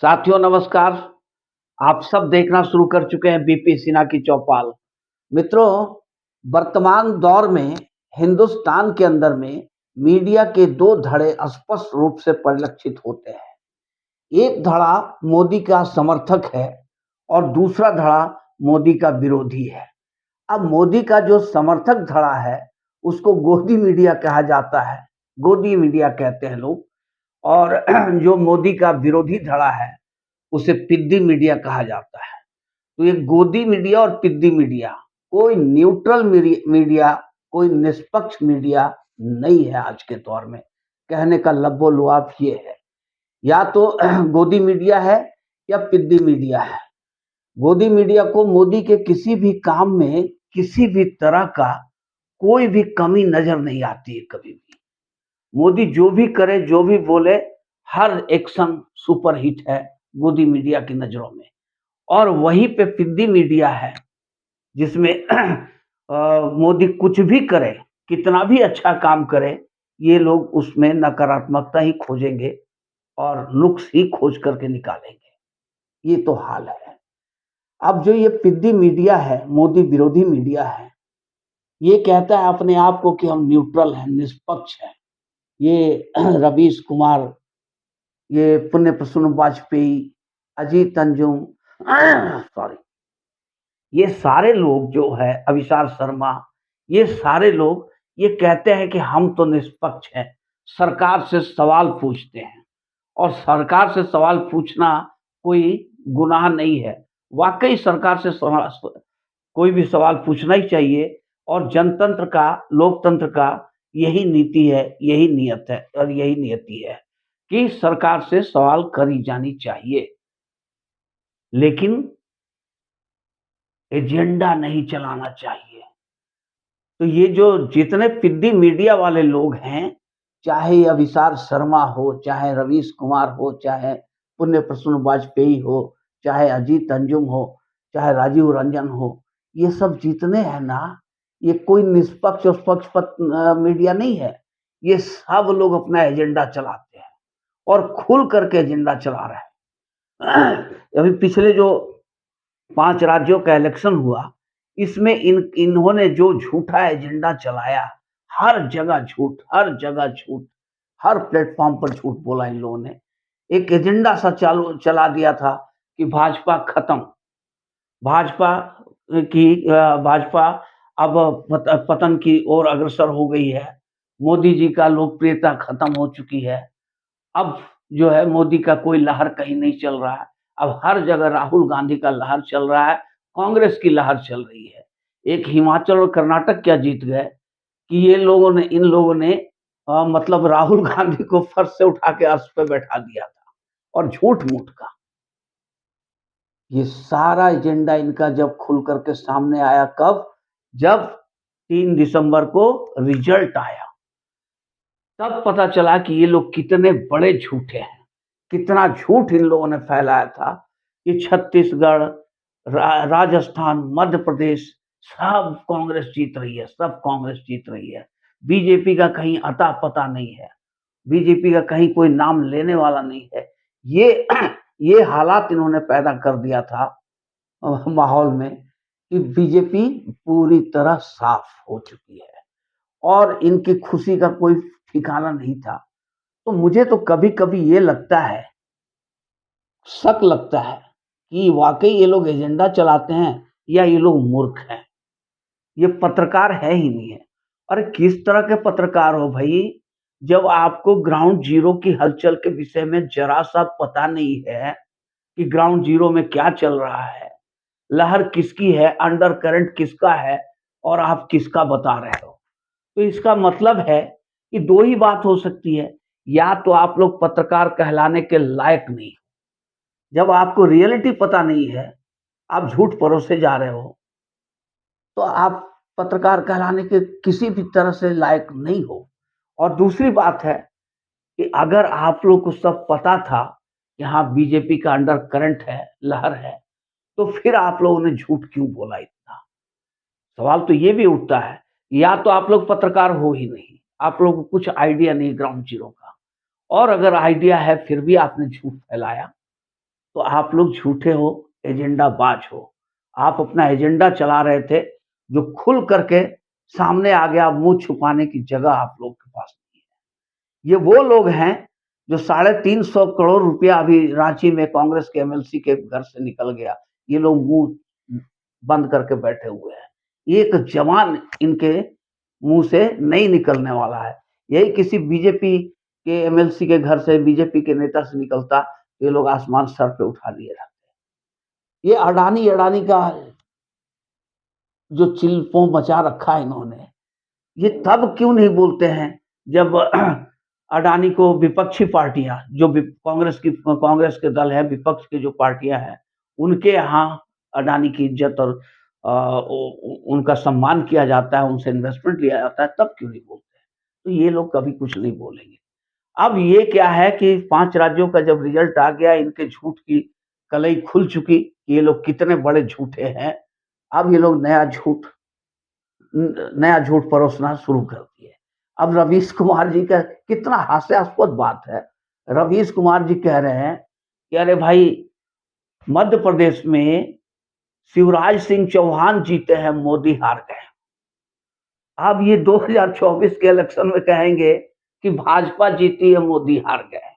साथियों नमस्कार। आप सब देखना शुरू कर चुके हैं बीपी सिन्हा की चौपाल। मित्रों, वर्तमान दौर में हिंदुस्तान के अंदर में मीडिया के 2 धड़े स्पष्ट रूप से परिलक्षित होते हैं। एक धड़ा मोदी का समर्थक है और दूसरा धड़ा मोदी का विरोधी है। अब मोदी का जो समर्थक धड़ा है, उसको गोदी मीडिया कहा जाता है, गोदी मीडिया कहते हैं लोग। और जो मोदी का विरोधी धड़ा है, उसे पिद्दी मीडिया कहा जाता है। तो ये गोदी मीडिया और पिद्दी मीडिया, कोई न्यूट्रल मीडिया, कोई निष्पक्ष मीडिया नहीं है आज के दौर में। कहने का लबो-लुआब ये है, या तो गोदी मीडिया है या पिद्दी मीडिया है। गोदी मीडिया को मोदी के किसी भी काम में, किसी भी तरह का कोई भी कमी नज़र नहीं आती है कभी भी। मोदी जो भी करे, जो भी बोले, हर एक्शन सुपर हिट है गोदी मीडिया की नज़रों में। और वहीं पे पिद्दी मीडिया है, जिसमें मोदी कुछ भी करे, कितना भी अच्छा काम करे, ये लोग उसमें नकारात्मकता ही खोजेंगे और नुक्स ही खोज करके निकालेंगे। ये तो हाल है। अब जो ये पिद्दी मीडिया है, मोदी विरोधी मीडिया है, ये कहता है अपने आप को कि हम न्यूट्रल हैं, निष्पक्ष हैं। ये रवीश कुमार, ये पुण्य प्रसून वाजपेयी, अजीत अंजुम, सॉरी, ये सारे लोग जो है, अभिसार शर्मा, ये सारे लोग ये कहते हैं कि हम तो निष्पक्ष हैं, सरकार से सवाल पूछते हैं। और सरकार से सवाल पूछना कोई गुनाह नहीं है। वाक़ई सरकार से कोई भी सवाल पूछना ही चाहिए। और जनतंत्र का, लोकतंत्र का यही नीति है, यही नियत है और यही नियति है कि सरकार से सवाल करी जानी चाहिए। लेकिन एजेंडा नहीं चलाना चाहिए। तो ये जो जितने पिद्दी मीडिया वाले लोग हैं, चाहे अभिसार शर्मा हो, चाहे रवीश कुमार हो, चाहे पुण्य प्रसून वाजपेयी हो, चाहे अजीत अंजुम हो, चाहे राजीव रंजन हो, ये सब जितने हैं ना, ये कोई निष्पक्ष और पक्षपात मीडिया नहीं है। ये सब लोग अपना एजेंडा चलाते हैं और खुल करके एजेंडा चला रहे हैं। अभी पिछले जो 5 राज्यों का इलेक्शन हुआ, इसमें इन्होंने जो झूठा एजेंडा चलाया, हर जगह झूठ, हर जगह झूठ, हर प्लेटफ़ॉर्म पर झूठ बोला इन लोगों ने। एक एजेंडा सा चालू चला दिया था कि भाजपा खत्म, भाजपा भाजपा अब पतन की ओर अग्रसर हो गई है। मोदी जी का लोकप्रियता खत्म हो चुकी है। अब जो है मोदी का कोई लहर कहीं नहीं चल रहा है। अब हर जगह राहुल गांधी का लहर चल रहा है, कांग्रेस की लहर चल रही है। एक हिमाचल और कर्नाटक क्या जीत गए कि इन लोगों ने मतलब राहुल गांधी को फर्श से उठा के अर्श पे बैठा दिया था, और झूठ-मूठ का। ये सारा एजेंडा इनका जब खुल कर के सामने आया कब? जब 3 दिसंबर को रिजल्ट आया। तब पता चला कि ये लोग कितने बड़े झूठे हैं। कितना झूठ इन लोगों ने फैलाया था कि छत्तीसगढ़, राजस्थान, मध्य प्रदेश सब कांग्रेस जीत रही है, सब कांग्रेस जीत रही है। बीजेपी का कहीं अता-पता नहीं है। बीजेपी का कहीं कोई नाम लेने वाला नहीं है। ये ये हालात इन्होंने पैदा कर दिया था माहौल में कि बीजेपी पूरी तरह साफ हो चुकी है और इनकी खुशी का कोई ठिकाना नहीं था। तो मुझे तो कभी-कभी ये लगता है, शक लगता है कि वाक़ई ये लोग एजेंडा चलाते हैं या ये लोग मूर्ख हैं। ये पत्रकार है ही नहीं है। अरे किस तरह के पत्रकार हो भई, जब आपको ग्राउंड ज़ीरो की हलचल के विषय में ज़रा-सा पता नहीं है कि ग्राउंड ज़ीरो में क्या चल रहा है, लहर किसकी है, अंडर करंट किसका है और आप किसका बता रहे हो। तो इसका मतलब है कि 2 ही बात हो सकती है, या तो आप लोग पत्रकार कहलाने के लायक नहीं। जब आपको रियलिटी पता नहीं है, आप झूठ परोसे जा रहे हो, तो आप पत्रकार कहलाने के किसी भी तरह से लायक नहीं हो। और दूसरी बात है कि अगर आप लोग को सब पता था, कि हाँ बीजेपी का अंडर करंट है, लहर है, तो फिर आप लोगों ने झूठ क्यों बोला इतना? सवाल तो ये भी उठता है, या तो आप लोग पत्रकार हो ही नहीं, आप लोगों को कुछ आइडिया नहीं ग्राउंड ज़ीरो का, और अगर आइडिया है फिर भी आपने झूठ फैलाया। तो आप लोग झूठे हो, एजेंडाबाज हो। आप अपना एजेंडा चला रहे थे, जो खुल करके सामने आ गया, मुँह छुपाने की जगह आप लोग के पास नहीं है। ये वो लोग हैं, जो 350 करोड़ रुपया अभी रांची में कांग्रेस के एमएलसी के घर से निकल गया। ये लोग मुँह बंद करके बैठे हुए हैं। एक जवान इनके मुँह से नहीं निकलने वाला है। यही किसी बीजेपी के एमएलसी के घर से, बीजेपी के नेता से निकलता, ये लोग आसमान सर पे उठा लिए रहते। ये अडानी का जो चिलपों मचा रखा है इन्होंने, ये तब क्यों नहीं बोलते हैं जब अडानी को विपक्षी पार्टियां, जो कांग्रेस के दल है, विपक्ष की जो पार्टियां हैं, उनके यहाँ अडानी की इज्जत और उनका सम्मान किया जाता है, उनसे इन्वेस्टमेंट लिया जाता है, तब क्यों नहीं बोलते हैं? तो ये लोग कभी कुछ नहीं बोलेंगे। अब ये क्या है कि 5 राज्यों का जब रिजल्ट आ गया, इनके झूठ की कलई खुल चुकी, ये लोग कितने बड़े झूठे हैं। अब ये लोग नया झूठ परोसना शुरू कर दिए। अब रवीश कुमार जी का कितना हास्यास्पद बात है। रवीश कुमार जी कह रहे हैं कि अरे भाई, मध्य प्रदेश में शिवराज सिंह चौहान जीते हैं, मोदी हार गए। अब ये 2024 के इलेक्शन में कहेंगे कि भाजपा जीती है, मोदी हार गए।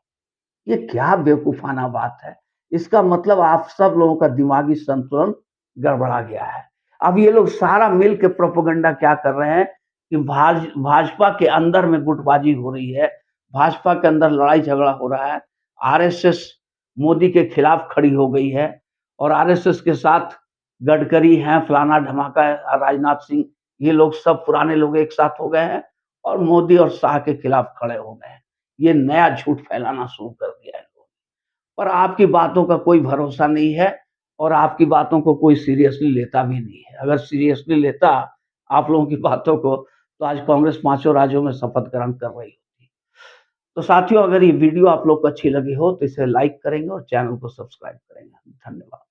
ये क्या बेवकूफाना बात है। इसका मतलब आप सब लोगों का दिमागी संतुलन गड़बड़ा गया है। अब ये लोग सारा मिल के प्रोपेगेंडा क्या कर रहे हैं कि भाजपा के अंदर में गुटबाजी हो रही है, भाजपा के अंदर लड़ाई झगड़ा हो रहा है, आरएसएस मोदी के खिलाफ खड़ी हो गई है और आरएसएस के साथ गडकरी हैं, फलाना धमाका है, राजनाथ सिंह, ये लोग सब पुराने लोग एक साथ हो गए हैं और मोदी और शाह के खिलाफ खड़े हो गए हैं। ये नया झूठ फैलाना शुरू कर दिया है लोगों ने। पर आपकी बातों का कोई भरोसा नहीं है और आपकी बातों को कोई सीरियसली लेता भी नहीं है। अगर सीरियसली लेता आप लोगों की बातों को, तो आज कांग्रेस 5 राज्यों में शपथ ग्रहण कर रही होती। तो साथियों, अगर ये वीडियो आप लोग को अच्छी लगी हो तो इसे लाइक करेंगे और चैनल को सब्सक्राइब करेंगे। धन्यवाद।